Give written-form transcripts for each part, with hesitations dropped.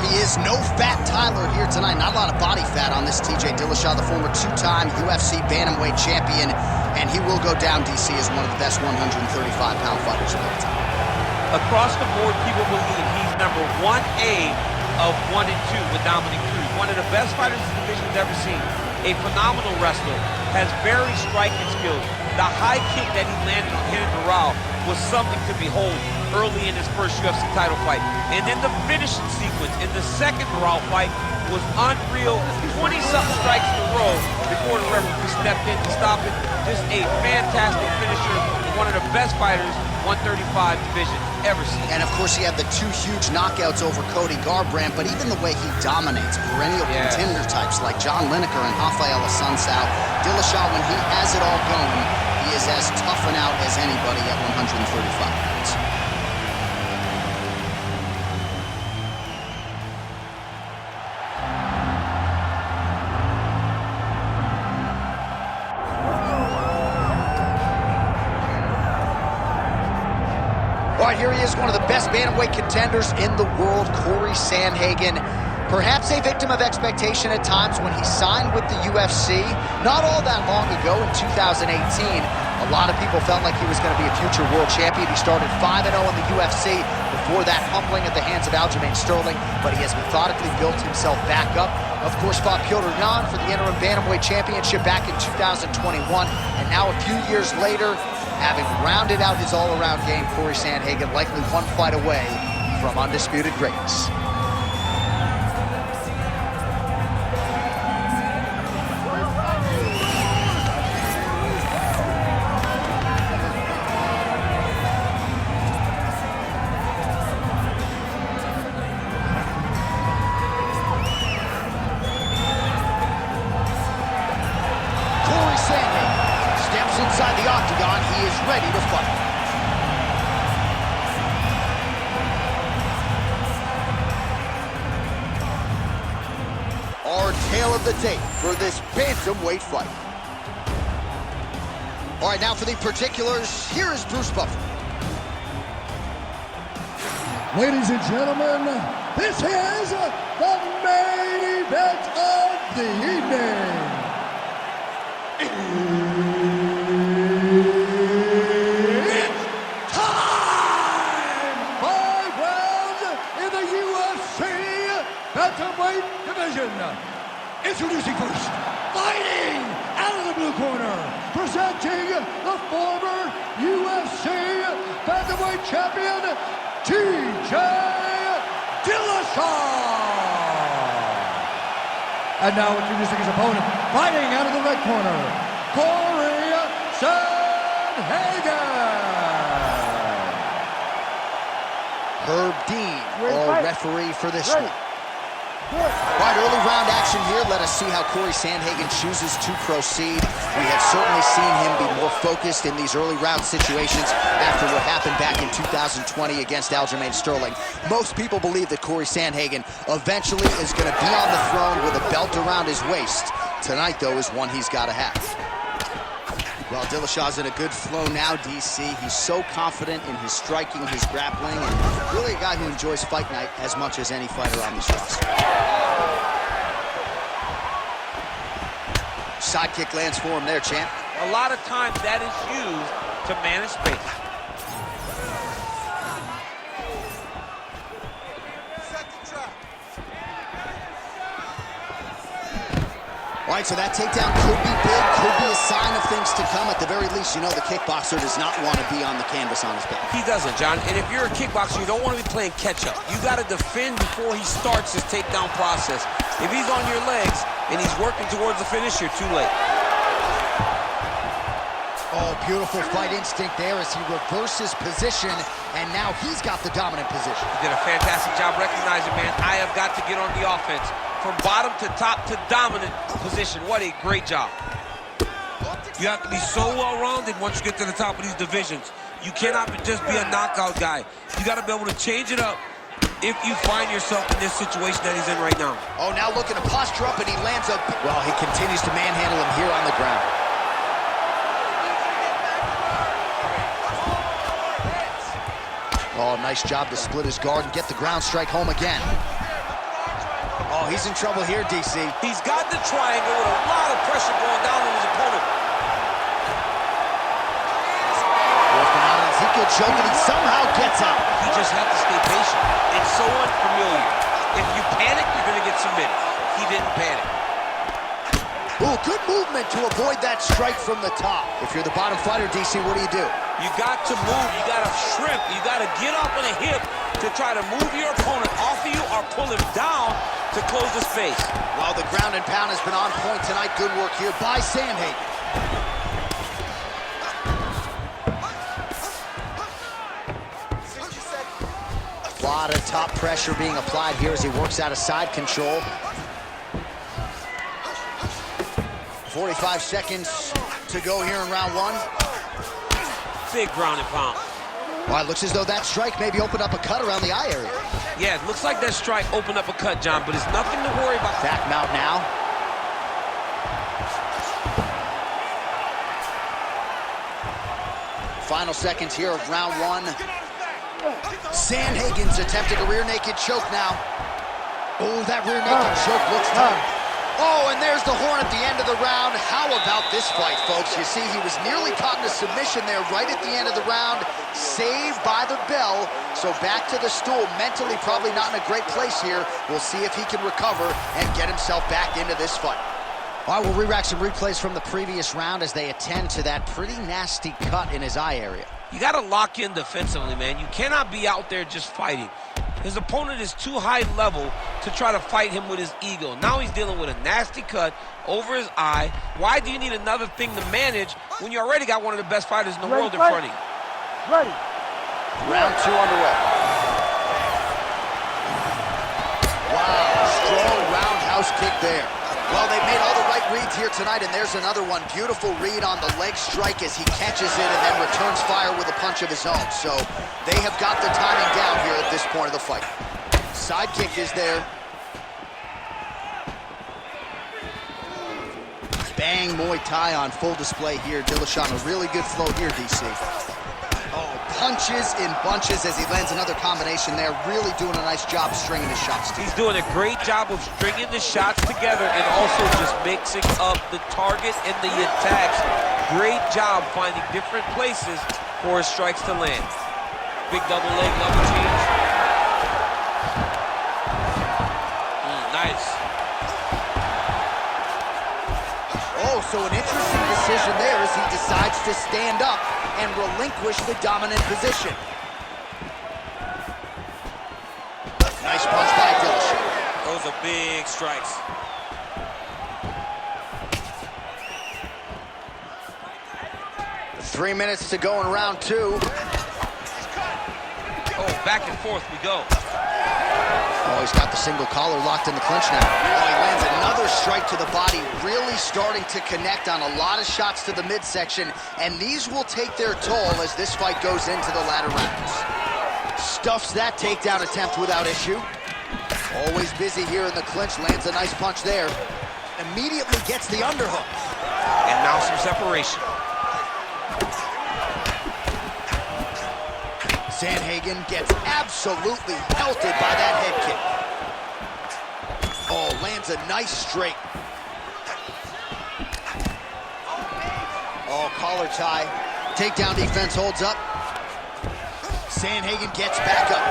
he is, no fat Tyler here tonight. Not a lot of body fat on this TJ Dillashaw, the former two-time UFC bantamweight champion, and he will go down, DC, as one of the best 135-pound fighters of all time. Across the board, people believe he's number 1A of 1 and 2 with Dominic Cruz. One of the best fighters this division's ever seen. A phenomenal wrestler, has very striking skills. The high kick that he landed on Henry Doral was something to behold early in his first UFC title fight. And then the finishing sequence in the second Doral fight was unreal. 20-something strikes in a row before the referee stepped in to stop it. Just a fantastic finisher. One of the best fighters 135 division ever seen. And of course, he had the two huge knockouts over Cody Garbrandt, but even the way he dominates perennial contender types like John Lineker and Rafael Assunção, Dillashaw, when he has it all going, he is as tough and out as anybody at 135 pounds. All right, here he is, one of the best bantamweight contenders in the world, Cory Sandhagen. Perhaps a victim of expectation at times when he signed with the UFC not all that long ago in 2018. A lot of people felt like he was going to be a future world champion. He started 5-0 in the UFC before that humbling at the hands of Aljamain Sterling, but he has methodically built himself back up. Of course, fought Petr Yan for the interim bantamweight championship back in 2021, and now a few years later, having rounded out his all-around game, Cory Sandhagen likely one fight away from undisputed greatness. Cory Sandhagen steps inside the octagon. He is ready to fight. Our tale of the tape for this bantamweight fight. All right, now for the particulars, here is Bruce Buffer. Ladies and gentlemen, this is the main event of the evening. It's time! 5 rounds in the UFC bantamweight division. Introducing first, fighting out of the blue corner, presenting the former UFC bantamweight champion, TJ Dillashaw. And now introducing his opponent, fighting out of the red corner, Cory Sandhagen. Herb Dean, our referee for this one. Right, early round action here. Let us see how Cory Sandhagen chooses to proceed. We have certainly seen him be more focused in these early round situations after what happened back in 2020 against Aljamain Sterling. Most people believe that Cory Sandhagen eventually is going to be on the throne with a belt around his waist. Tonight, though, is one he's got to have. Well, Dillashaw's in a good flow now, DC. He's so confident in his striking, his grappling, and really a guy who enjoys fight night as much as any fighter on this roster. Side kick lands for him there, champ. A lot of times that is used to manage space. All right, so that takedown could be big, could be a sign of things to come. At the very least, you know the kickboxer does not want to be on the canvas on his back. He doesn't, John. And if you're a kickboxer, you don't want to be playing catch-up. You got to defend before he starts his takedown process. If he's on your legs and he's working towards the finish, you're too late. Oh, beautiful fight instinct there as he reverses position, and now he's got the dominant position. He did a fantastic job recognizing, man, I have got to get on the offense. From bottom to top to dominant position. What a great job. You have to be so well-rounded once you get to the top of these divisions. You cannot just be a knockout guy. You got to be able to change it up if you find yourself in this situation that he's in right now. Oh, now looking to posture up, and he lands up. Well, he continues to manhandle him here on the ground. Oh, nice job to split his guard and get the ground strike home again. Uh-oh, he's in trouble here, DC. He's got the triangle with a lot of pressure going down on his opponent. Working on an Ezekiel choke, and he somehow gets out. He just has to stay patient. It's so unfamiliar. If you panic, you're going to get submitted. He didn't panic. Ooh, good movement to avoid that strike from the top. If you're the bottom fighter, DC, what do? You got to move. You got to shrimp. You got to get up on a hip to try to move your opponent off of you or pull him down to close the space. Well, the ground and pound has been on point tonight. Good work here by Sandhagen. A lot of top pressure being applied here as he works out of side control. 45 seconds to go here in round one. Big ground and pound. Well, it looks as though that strike maybe opened up a cut around the eye area. Yeah, it looks like that strike opened up a cut, John, but it's nothing to worry about. Back mount now. Final seconds here of round one. Sandhagen's attempting a rear naked choke now. Oh, that rear naked choke looks tough. Oh, and there's the horn at the end of the round. How about this fight, folks? You see, he was nearly caught in a submission there right at the end of the round. Saved by the bell. So back to the stool. Mentally probably not in a great place here. We'll see if he can recover and get himself back into this fight. All right, we'll re-rack some replays from the previous round as they attend to that pretty nasty cut in his eye area. You got to lock in defensively, man. You cannot be out there just fighting. His opponent is too high level to try to fight him with his ego. Now he's dealing with a nasty cut over his eye. Why do you need another thing to manage when you already got one of the best fighters in the world in front of you? Ready. Round two underway. Wow, strong roundhouse kick there. Well, they've made all the right reads here tonight, and there's another one. Beautiful read on the leg strike as he catches it and then returns fire with a punch of his own. So they have got the timing down here at this point of the fight. Side kick is there. Bang Muay Thai on full display here. Dillashaw on a really good flow here, DC. Oh, punches in bunches as he lands another combination there. Really doing a nice job stringing his shots together. He's doing a great job of stringing the shots together and also just mixing up the target and the attacks. Great job finding different places for his strikes to land. Big double leg level change. Nice. Oh, so an interesting decision there as he decides to stand up and relinquish the dominant position. Nice punch by Dillashaw. Those are big strikes. Three minutes to go in round two. Oh, back and forth we go. Oh, he's got the single collar locked in the clinch now. Oh, he lands another strike to the body, really starting to connect on a lot of shots to the midsection, and these will take their toll as this fight goes into the latter rounds. Stuffs that takedown attempt without issue. Always busy here in the clinch, lands a nice punch there. Immediately gets the underhook. And now some separation. Sandhagen gets absolutely pelted by that head kick. Oh, lands a nice straight. Oh, collar tie. Takedown defense holds up. Sandhagen gets back up.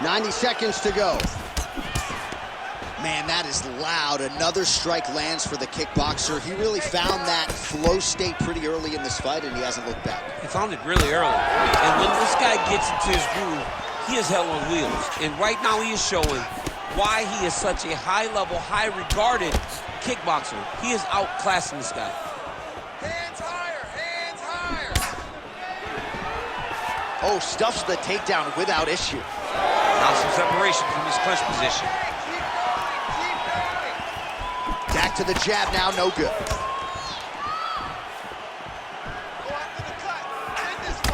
90 seconds to go. Man, that is loud. Another strike lands for the kickboxer. He really found that flow state pretty early in this fight, and he hasn't looked back. He found it really early. And when this guy gets into his groove, he is hell on wheels. And right now he is showing why he is such a high-level, high-regarded kickboxer. He is outclassing this guy. Hands higher, hands higher. Oh, stuffs the takedown without issue. Now some separation from his clinch position. Back to the jab now, no good.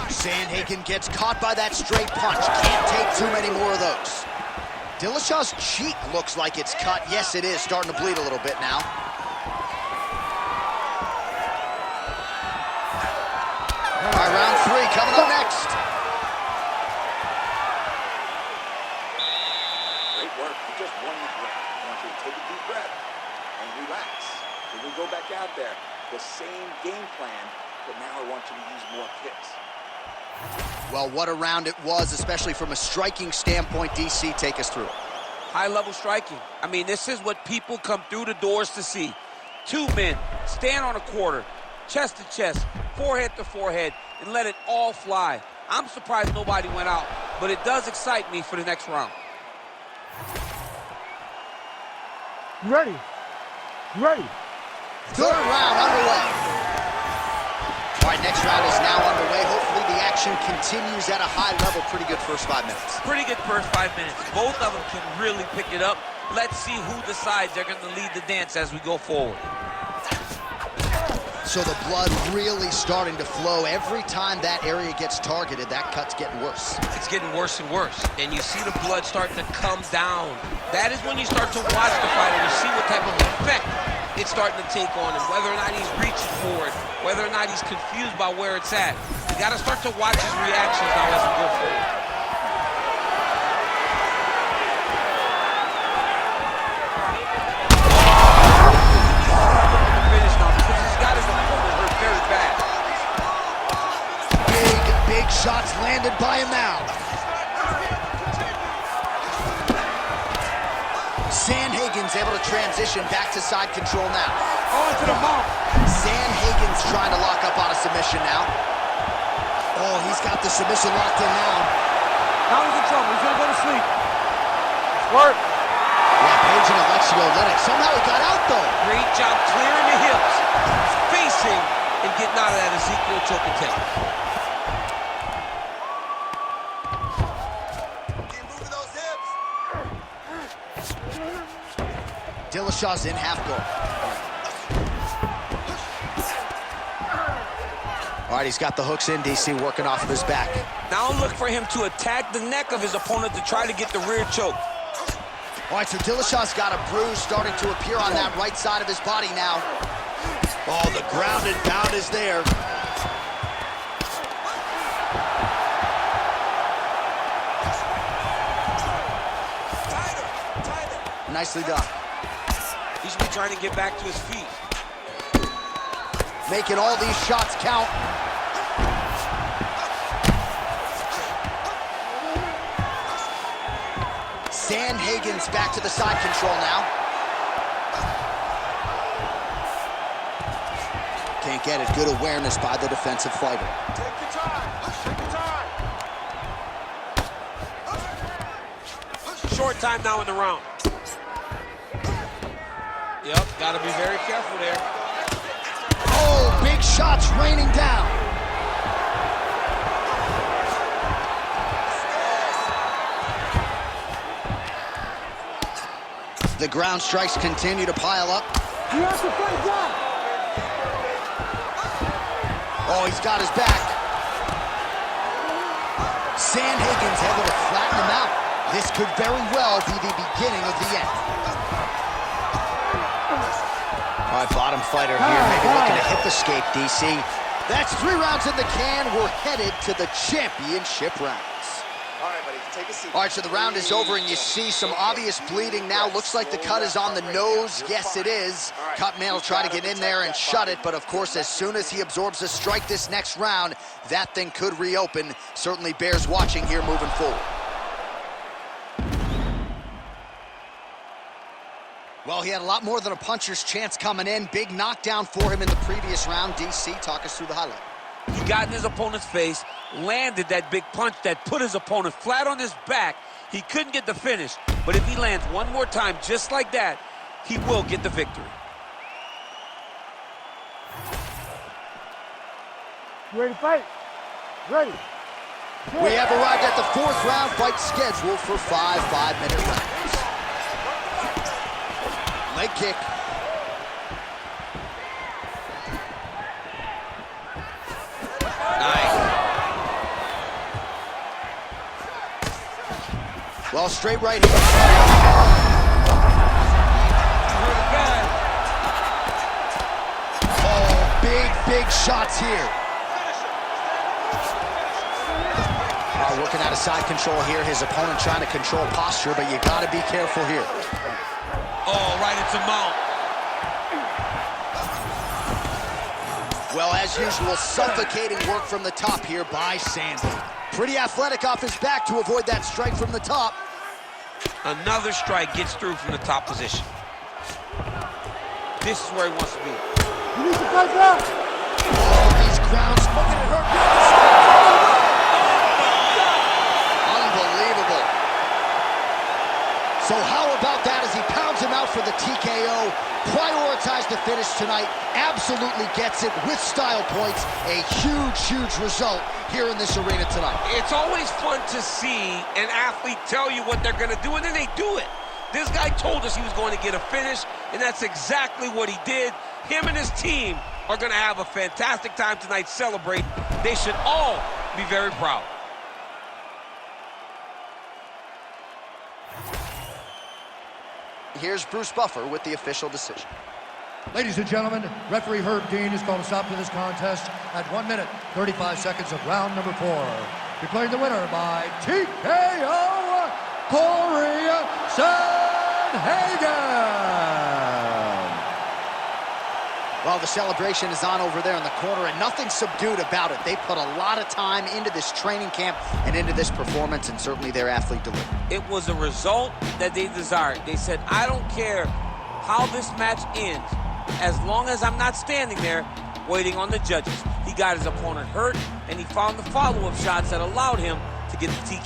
Sandhagen gets caught by that straight punch. Can't take too many more of those. Dillashaw's cheek looks like it's cut. Yes, it is. Starting to bleed a little bit now. All right, round three coming up next. work. You just won the round. I want you to take a deep breath and relax. When we go back out there, the same game plan, but now I want you to use more kicks. Well, what a round it was, especially from a striking standpoint. DC, take us through it. High-level striking. I mean, this is what people come through the doors to see. Two men stand on a quarter, chest to chest, forehead to forehead, and let it all fly. I'm surprised nobody went out, but it does excite me for the next round. Ready. Ready. Third round underway. All right, next round is now underway. Hopefully the action continues at a high level. Pretty good first 5 minutes. Pretty good first 5 minutes. Both of them can really pick it up. Let's see who decides they're going to lead the dance as we go forward. So the blood really starting to flow. Every time that area gets targeted, that cut's getting worse. It's getting worse and worse. And you see the blood starting to come down. That is when you start to watch the fighter to see what type of effect it's starting to take on him, whether or not he's reaching for it, whether or not he's confused by where it's at. You got to start to watch his reactions now as we go forward. Big shots landed by him now. Sandhagen's able to transition back to side control now. Oh, to the mount. Sandhagen's trying to lock up on a submission now. Oh, he's got the submission locked in now. Now he's in trouble. He's going to go to sleep. Work. Yeah, Page and Alexio Lennox. Somehow he got out, though. Great job clearing the hips, facing, and getting out of that Ezekiel choke attempt. Dillashaw's in half guard. All right, he's got the hooks in, DC, working off of his back. Now look for him to attack the neck of his opponent to try to get the rear choke. All right, so Dillashaw's got a bruise starting to appear on that right side of his body now. Oh, the ground and pound is there. Nicely done. He should be trying to get back to his feet. Making all these shots count. Sandhagen's back to the side control now. Can't get it. Good awareness by the defensive fighter. Take your time. Take your time. Short time now in the round. Yep, gotta be very careful there. Oh, big shots raining down. The ground strikes continue to pile up. You have to fight back. Oh, he's got his back. Sandhagen's able to flatten him out. This could very well be the beginning of the end. All right, bottom fighter here, maybe looking to hip escape, DC. That's 3 rounds in the can. We're headed to the championship rounds. All right, buddy, take a seat. All right, so the round is over, and you see some obvious bleeding now. Looks like the cut is on the nose. Yes, it is. Cutman will try to get in there and shut it, but of course, as soon as he absorbs a strike this next round, that thing could reopen. Certainly bears watching here moving forward. Well, he had a lot more than a puncher's chance coming in. Big knockdown for him in the previous round. DC, talk us through the highlight. He got in his opponent's face, landed that big punch that put his opponent flat on his back. He couldn't get the finish, but if he lands one more time just like that, he will get the victory. You ready to fight? Ready. We have arrived at the 4th round, fight scheduled for 5 5-minute rounds. Leg kick. Nice. Well, straight right hand. Oh, big shots here. Dillashaw working out of side control here. His opponent trying to control posture, but you got to be careful here. Oh, right into mount. Well, as usual, suffocating work from the top here by Sandhagen. Pretty athletic off his back to avoid that strike from the top. Another strike gets through from the top position. This is where he wants to be. You need to fight back. Oh, these ground smoking and hurt. Unbelievable. So how about that as he pounds him out for the TKO? Prioritized the finish tonight. Absolutely gets it with style points. A huge, huge result here in this arena tonight. It's always fun to see an athlete tell you what they're going to do, and then they do it. This guy told us he was going to get a finish, and that's exactly what he did. Him and his team are going to have a fantastic time tonight celebrating. They should all be very proud. Here's Bruce Buffer with the official decision. Ladies and gentlemen, referee Herb Dean has called a stop to this contest at 1 minute, 35 seconds of round number 4. Declaring the winner by TKO, Cory Sandhagen. Well, the celebration is on over there in the corner, and nothing subdued about it. They put a lot of time into this training camp and into this performance, and certainly their athlete delivered. It was a result that they desired. They said, I don't care how this match ends, as long as I'm not standing there waiting on the judges. He got his opponent hurt, and he found the follow-up shots that allowed him to get the TKO.